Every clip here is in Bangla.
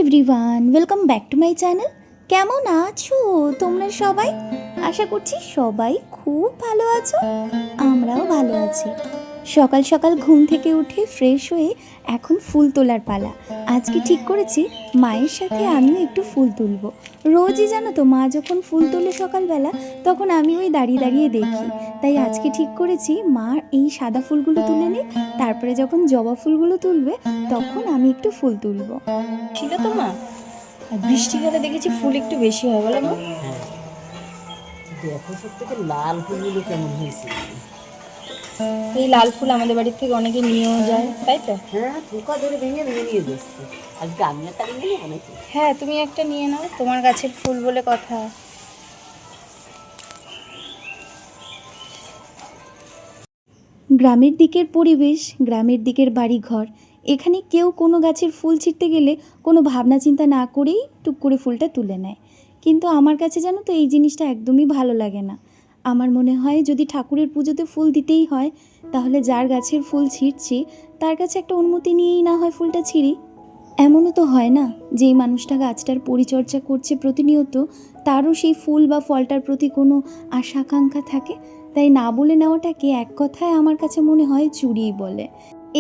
Everyone, welcome back to my channel. কেমন আছো তোমরা সবাই? আশা করছি সবাই খুব ভালো আছো। আমরাও ভালো আছি। সকাল সকাল ঘুম থেকে উঠে ফ্রেশ হয়ে এখন ফুল তোলার পালা। আজকে ঠিক করেছি মায়ের সাথে আমিও একটু ফুল তুলবো। রোজই জানো তো, মা যখন ফুল তোলে সকালবেলা তখন আমি ওই দাঁড়িয়ে দাঁড়িয়ে দেখি। তাই আজকে ঠিক করেছি মা এই সাদা ফুলগুলো তুলে নিক, তারপরে যখন জবা ফুলগুলো তুলবে তখন আমি একটু ফুল তুলবো। ছিল তো মা, আর বৃষ্টিকালে দেখেছি ফুল একটু বেশি হয়, বলো মা? দেখো সব থেকে লাল ফুলগুলো কেমন হয়েছে। এই লাল ফুল আমাদের বাড়ির থেকে অনেকে নিয়েও যায়, তাই তো? হ্যাঁ, পোকা ধরে ভেঙে ভেঙে নিয়ে যাচ্ছে। আজকে আমি একটা ভেঙে নিয়ে অনেকে। হ্যাঁ, তুমি একটা নিয়ে নাও, তোমার গাছের ফুল বলে কথা। গ্রামের দিকের পরিবেশ, গ্রামের দিকের বাড়িঘর, এখানে কেউ কোনো গাছের ফুল ছিঁড়তে গেলে কোনো ভাবনা চিন্তা না করেই টুক করে ফুলটা তুলে নেয়। কিন্তু আমার কাছে জানো তো এই জিনিসটা একদমই ভালো লাগে না। আমার মনে হয় যদি ঠাকুরের পুজোতে ফুল দিতেই হয় তাহলে যার গাছের ফুল ছিঁড়ছি তার কাছে একটা অনুমতি নিয়েই না হয় ফুলটা ছিঁড়ি। এমনও তো হয় না যেই মানুষটা গাছটার পরিচর্যা করছে প্রতিনিয়ত তারও সেই ফুল বা ফলটার প্রতি কোনো আশা আকাঙ্ক্ষা থাকে। তাই না বলে নেওয়াটাকে এক কথায় আমার কাছে মনে হয় চুরিই বলে।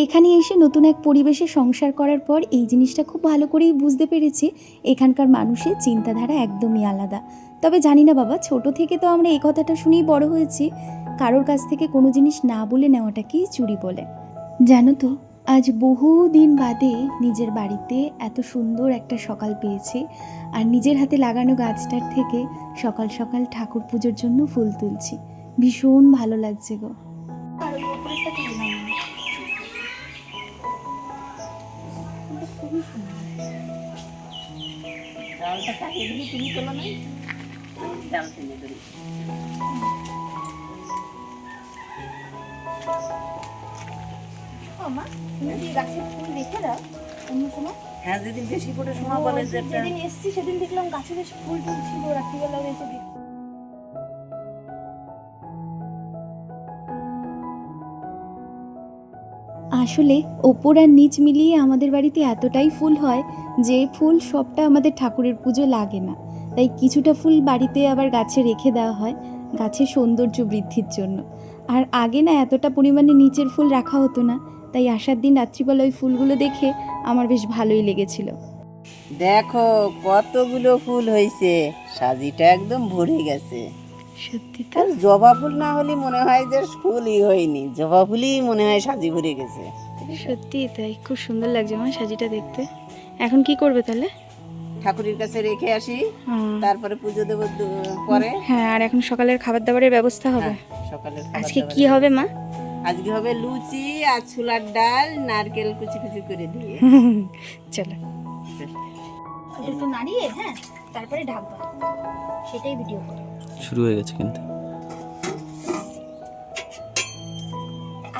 এখানে এসে নতুন এক পরিবেশে সংসার করার পর এই জিনিসটা খুব ভালো করেই বুঝতে পেরেছি এখানকার মানুষের চিন্তাধারা একদমই আলাদা। তবে জানি না বাবা, ছোট থেকে তো আমরা এই কথাটা শুনেই বড় হয়েছি, কারোর কাছ থেকে কোনো জিনিস না বলে নেওয়াটাকেই চুরি বলে। জানো তো, আজ বহুদিন বাদে নিজের বাড়িতে এত সুন্দর একটা সকাল পেয়েছি, আর নিজের হাতে লাগানো গাছটার থেকে সকাল সকাল ঠাকুর পুজোর জন্য ফুল তুলছি। ভীষণ ভালো লাগছে গো। ডালটা কাটিয়ে দিলি তুমি তোলো না, ডাল টেনে ধরি। তুমি কি গাছের ফুল দেখে দাও অন্য সময়? হ্যাঁ, যেদিন বেশি করে সময় বলে যে একটা যেদিন এসছি সেদিন দেখলাম গাছে বেশ ফুল টুল ছিল, রাত্রিবেলা এসে দেখছি। আসলে ওপর আর নিচ মিলিয়ে আমাদের বাড়িতে এতটাই ফুল হয় যে ফুল সবটা আমাদের ঠাকুরের পুজো লাগে না। তাই কিছুটা ফুল বাড়িতে আবার গাছে রেখে দেওয়া হয় গাছের সৌন্দর্য বৃদ্ধির জন্য। আর আগে না এতটা পরিমাণে নিচের ফুল রাখা হতো না, তাই আসার দিন রাত্রিবেলা ওই ফুলগুলো দেখে আমার বেশ ভালোই লেগেছিল। দেখো কতগুলো ফুল হয়েছে, সাজিটা একদম ভরে গেছে। সত্যি তো। আর জবা ফুল না হলে মনে হয় যে ফুলই হয়নি, জবা ফুলই মনে হয় সাজি ভরে গেছে। সত্যি তাই, খুব সুন্দর লাগছে আমার সাজিটা দেখতে। এখন কি করবে তাহলে? ঠাকুরের কাছে রেখে আসি, তারপরে পুজো দেবো পরে। হ্যাঁ, আর এখন সকালের খাবার দাবারের ব্যবস্থা হবে। সকালে আজকে কি হবে মা? আজকে হবে লুচি আর ছোলার ডাল, নারকেল কুচি কুচি করে দিয়ে। চলো একটু নাড়িয়ে, হ্যাঁ, তারপরে ঢাকবা, সেটাই ভিডিও করো। শুরু হয়ে গেছে কিন্তু।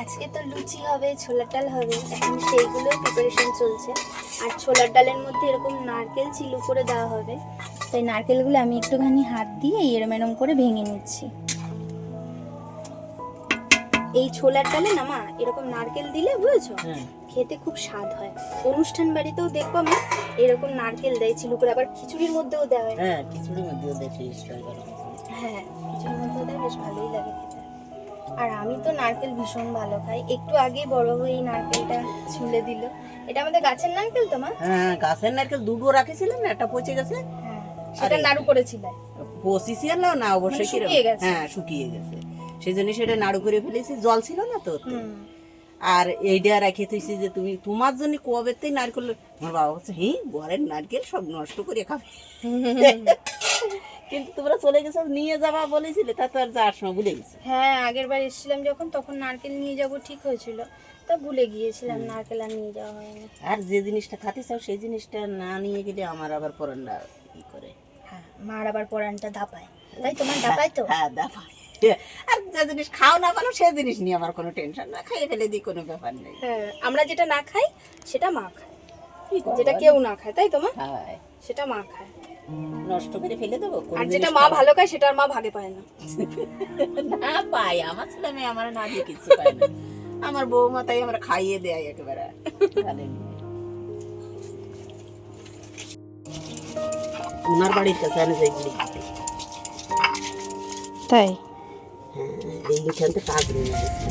আজকে তো লুচি হবে, ছোলার ডাল হবে, এখন সেইগুলো প্রিপারেশন চলছে। আর ছোলার ডালের মধ্যে এরকম নারকেল চিলু করে দেওয়া হবে, তাই নারকেলগুলো আমি একটুখানি হাত দিয়ে এরম এরম করে ভেঙে নিচ্ছি। এই ছোলার ডালে না মা এরকম নারকেল দিলে, বুঝেছো, খেতে খুব স্বাদ হয়। অনুষ্ঠান বাড়িতেও দেখবো মা এরকম নারকেল দেয় চিলু করে, আবার খিচুড়ির মধ্যেও দেওয়া হয়। হ্যাঁ, খিচুড়ির মধ্যেও দেখি। হ্যাঁ, খিচুড়ির মধ্যেও দেয়, বেশ ভালোই লাগে খেতে। আর আমি তো নারকেল ভীষণ ভালো খাই। একটু আগেই বড় হয়ে এই নারকেলটা ছুলে দিল। এটা আমাদের গাছের নারকেল তো মা? হ্যাঁ, গাছের নারকেল দুটো রাখেছিলাম, একটা পচে গেছে। হ্যাঁ, সেটা নাড়ু করেছিল। পচিছি না অবশ্যই শুকিয়ে গেছে। হ্যাঁ, শুকিয়ে গেছে, সেই জন্য সেটা নাড়ু করে ফেলেছি, জল ছিল না তো। আর এইটা রেখে তুইছি যে তুমি তোমার জন্য কবেতেই নারকেল। আমার বাবা বলছে, হ্যাঁ, ঘরের নারকেল সব নষ্ট করে খাবে। কিন্তু তোমরা চলে গেছো, নিয়ে যাবা বলেছিলে, তা তো আর যাওয়ার সময় ভুলে গেছি। হ্যাঁ, আগের বার এসেছিলাম যখন, তখন নারকেল নিয়ে যাব ঠিক হয়েছিল, তা ভুলে গিয়েছিলাম, নারকেল আর নিয়ে যাওয়া হয়নি। আর যে জিনিসটা খাতে চাও সেই জিনিসটা না নিয়ে গেলে আমার আবার পরানটা ই করে। হ্যাঁ, মার আবার পরানটা ধাপায়, তাই তোমার ধাপায় তো? হ্যাঁ, দাপায়। আর যে জিনিস খাও না পারো সেই জিনিস নিয়ে আমার কোনো টেনশন না, খাইয়ে ফেলে দিই, কোনো ব্যাপার নেই। হ্যাঁ, আমরা যেটা না খাই সেটা মা খায়, যেটা কেউ না খায়, তাই তো মা? হ্যাঁ, সেটা মা খায়, নষ্ট করে ফেলে দেবো। আর যেটা মা ভালো খায় সেটা আর মা ভাগে পায় না। না পাই, আমার ছেলে মেয়ে আমার না দিয়ে কিছু পায় না। আমার বৌমা তাই আমরা খাইয়ে দেয় একেবারে। ওনার বাড়ির কাছে আমি যাই গিয়ে তাই এইখানতে কাজ নিয়ে গেছে।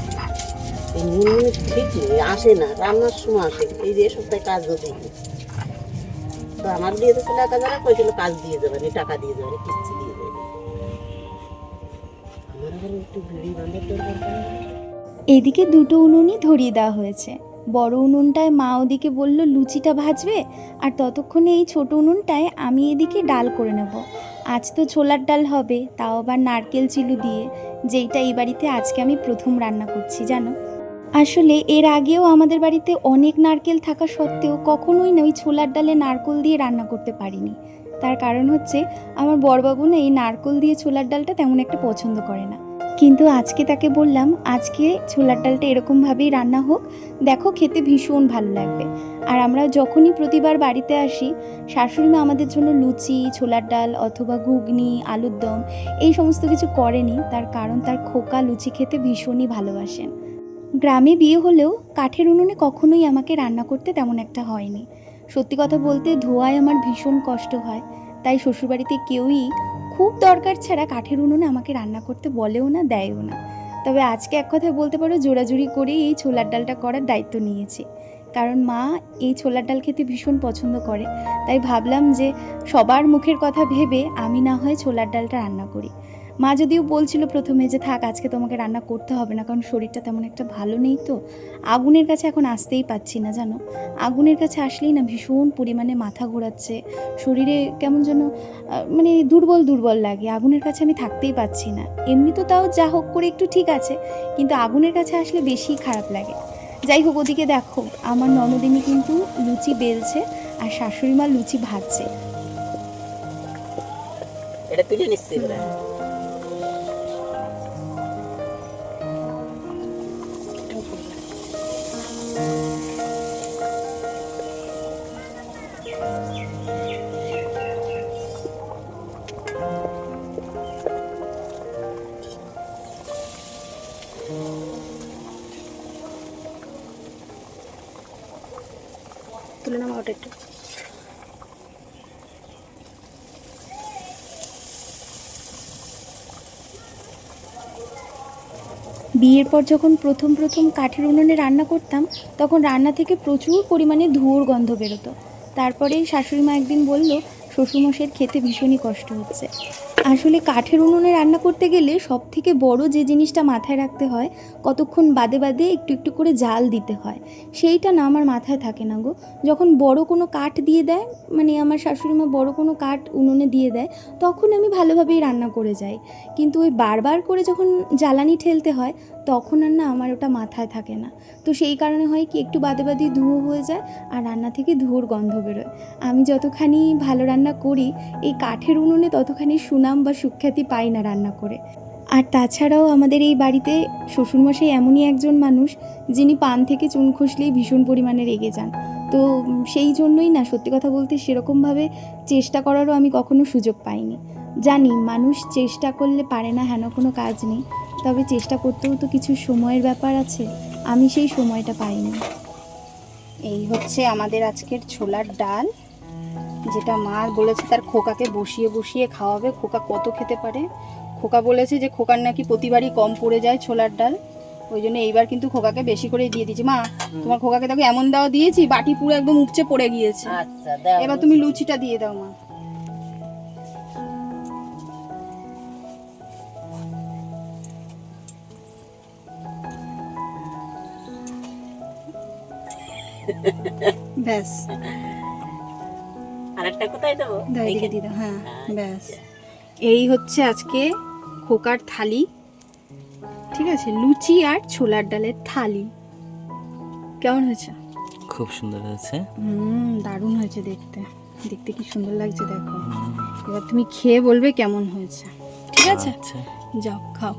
এই নুন ঠিক নেই, আসে না, রান্নার সময় আসে। এই যে সপ্তাহে কাজ যদি তো আমার দিয়ে দিয়েছিল 1,000 কইছিল কাজ দিয়ে যাবেন, টাকা দিয়ে যাবেন, কিস্তি দিয়ে যাবেন। আমার আবার একটু বিড়ি বাঁধার দরকার পড়ে। এদিকে দুটো উনুনই ধরিয়ে দেওয়া হয়েছে। বড় উনুনটায় মা ওদিকে বলল লুচিটা ভাজবে, আর ততক্ষণে এই ছোট উনুনটায় আমি এদিকে ডাল করে নেব। আজ তো ছোলার ডাল হবে, তাও আবার নারকেল চিলু দিয়ে, যেইটা এই বাড়িতে আজকে আমি প্রথম রান্না করছি জানো। আসলে এর আগেও আমাদের বাড়িতে অনেক নারকেল থাকা সত্ত্বেও কখনোই না ওই ছোলার ডালে নারকেল দিয়ে রান্না করতে পারিনি। তার কারণ হচ্ছে আমার বড়বাবু না এই নারকেল দিয়ে ছোলার ডালটা তেমন একটা পছন্দ করে না। কিন্তু আজকে তাকে বললাম আজকে ছোলার ডালটা এরকমভাবেই রান্না হোক, দেখো খেতে ভীষণ ভালো লাগবে। আর আমরা যখনই প্রতিবার বাড়িতে আসি শাশুড়ি মা আমাদের জন্য লুচি, ছোলার ডাল অথবা ঘুগনি, আলুর দম এই সমস্ত কিছু করেনি, তার কারণ তার খোকা লুচি খেতে ভীষণই ভালোবাসেন। গ্রামে বিয়ে হলেও কাঠের উনুনে কখনোই আমাকে রান্না করতে তেমন একটা হয়নি। সত্যি কথা বলতে ধোঁয়ায় আমার ভীষণ কষ্ট হয়, তাই শ্বশুরবাড়িতে কেউই খুব দরকার ছাড়া কাঠের উনুনে আমাকে রান্না করতে বলেও না, দেয়ও না। তবে আজকে এক কথায় বলতে পারো জোরাজুরি করেই এই ছোলার ডালটা করার দায়িত্ব নিয়েছি, কারণ মা এই ছোলার ডাল খেতে ভীষণ পছন্দ করে। তাই ভাবলাম যে সবার মুখের কথা ভেবে আমি না হয় ছোলার ডালটা রান্না করি। মা যদিও বলছিল প্রথমে যে থাক আজকে তোমাকে রান্না করতে হবে না, কারণ শরীরটা তেমন একটা ভালো নেই, তো আগুনের কাছে এখন আসতেই পাচ্ছি না জানো। আগুনের কাছে আসলেই না ভীষণ পরিমাণে মাথা ঘোরাচ্ছে, শরীরে কেমন যেন মানে দুর্বল দুর্বল লাগে। আগুনের কাছে আমি থাকতেই পাচ্ছি না। এমনি তো তাও যা হোক করে একটু ঠিক আছে, কিন্তু আগুনের কাছে আসলে বেশি খারাপ লাগে। যাই হোক, ওদিকে দেখো আমার ননদিনী কিন্তু লুচি বেলছে আর শাশুড়ি মা লুচি ভাজছে। এটা তুলে নিচ্ছি এবার। তুলে নাও ওটা একটু। বিয়ের পর যখন প্রথম কাঠের উনুনে রান্না করতাম তখন রান্না থেকে প্রচুর পরিমাণে ধুয়োর গন্ধ বেরোতো। তারপরে শাশুড়ি মা একদিন বলল শ্বশুরমশাইয়ের খেতে ভীষণই কষ্ট হচ্ছে। আসলে কাঠের উনুনে রান্না করতে গেলে সব থেকে বড় যে জিনিসটা মাথায় রাখতে হয়, কতক্ষণ বাদে বাদে একটু একটু করে জাল দিতে হয়। সেইটা না আমার মাথায় থাকে না গো। যখন বড় কোনো কাঠ দিয়ে দেয়, মানে আমার শাশুড়ি মা বড় কোনো কাঠ উনুনে দিয়ে দেয়, তখন আমি ভালোভাবেই রান্না করে যাই। কিন্তু ওই বারবার করে যখন জ্বালানি ঠেলতে হয় তখন আর না আমার ওটা মাথায় থাকে না। তো সেই কারণে হয় কি একটু বাদে বাদে ধুয়ো হয়ে যায় আর রান্না থেকে ধুয়োর গন্ধ বেরোয়। আমি যতখানি ভালো রান্না করি এই কাঠের উনুনে ততখানি সুনাম বা সুখ্যাতি পাই না রান্না করে। আর তাছাড়াও আমাদের এই বাড়িতে শ্বশুরমশাই এমনই একজন মানুষ যিনি পান থেকে চুন খসলেই ভীষণ পরিমাণে রেগে যান। তো সেই জন্যই না সত্যি কথা বলতে সেরকমভাবে চেষ্টা করারও আমি কখনো সুযোগ পাইনি। জানি মানুষ চেষ্টা করলে পারে না হেন কোনো কাজ নেই, তবে চেষ্টা করতেও তো কিছু সময়ের ব্যাপার আছে, আমি সেই সময়টা পাইনি। এই হচ্ছে আমাদের আজকের ছোলার ডাল, যেটা মা বলেছে তার খোকাকে বসিয়ে বসিয়ে খাওয়াবে। খোকা কত খেতে পারে। খোকা বলেছে যে খোকার নাকি প্রতিবারই কম পড়ে যায় ছোলার ডাল, ওই জন্য এইবার কিন্তু খোকাকে বেশি করে দিয়ে দিয়েছি। মা তোমার খোকাকে তাকে এমন দাও দিয়েছি বাটি পুরো একদম উপচে পড়ে গিয়েছে। আচ্ছা দাও, এবার তুমি লুচিটা দিয়ে দাও মা। ব্যাস, আরেকটা কোথায় দেবো? দাও এদিকে দিয়ে দাও। হ্যাঁ ব্যাস, এই হচ্ছে আজকে খোকার থালি। ঠিক আছে, লুচি আর ছোলার ডালের থালি। কেমন হয়েছে? খুব সুন্দর হয়েছে। দারুণ হয়েছে দেখতে। দেখতে কি সুন্দর লাগছে দেখো। এবার তুমি খেয়ে বলবে কেমন হয়েছে, ঠিক আছে? আচ্ছা, যাও খাও।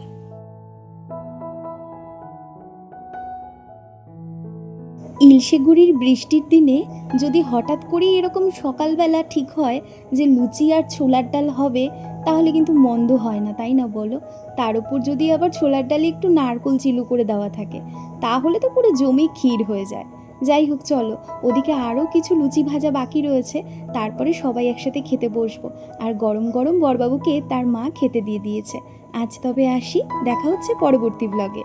ইলশে গুড়ির বৃষ্টির দিনে যদি হঠাৎ করেই এরকম সকালবেলা ঠিক হয় যে লুচি আর ছোলার ডাল হবে, তাহলে কিন্তু মন্দ হয় না, তাই না বলো? তার উপর যদি আবার ছোলার ডালে একটু নারকেল চিলু করে দেওয়া থাকে, তাহলে তো পুরো জমি ক্ষীর হয়ে যায়। যাই হোক চলো, ওদিকে আরও কিছু লুচি ভাজা বাকি রয়েছে, তারপরে সবাই একসাথে খেতে বসবো। আর গরম গরম বড়বাবুকে তার মা খেতে দিয়ে দিয়েছে। আজ তবে আসি, দেখা হচ্ছে পরবর্তী ব্লগে।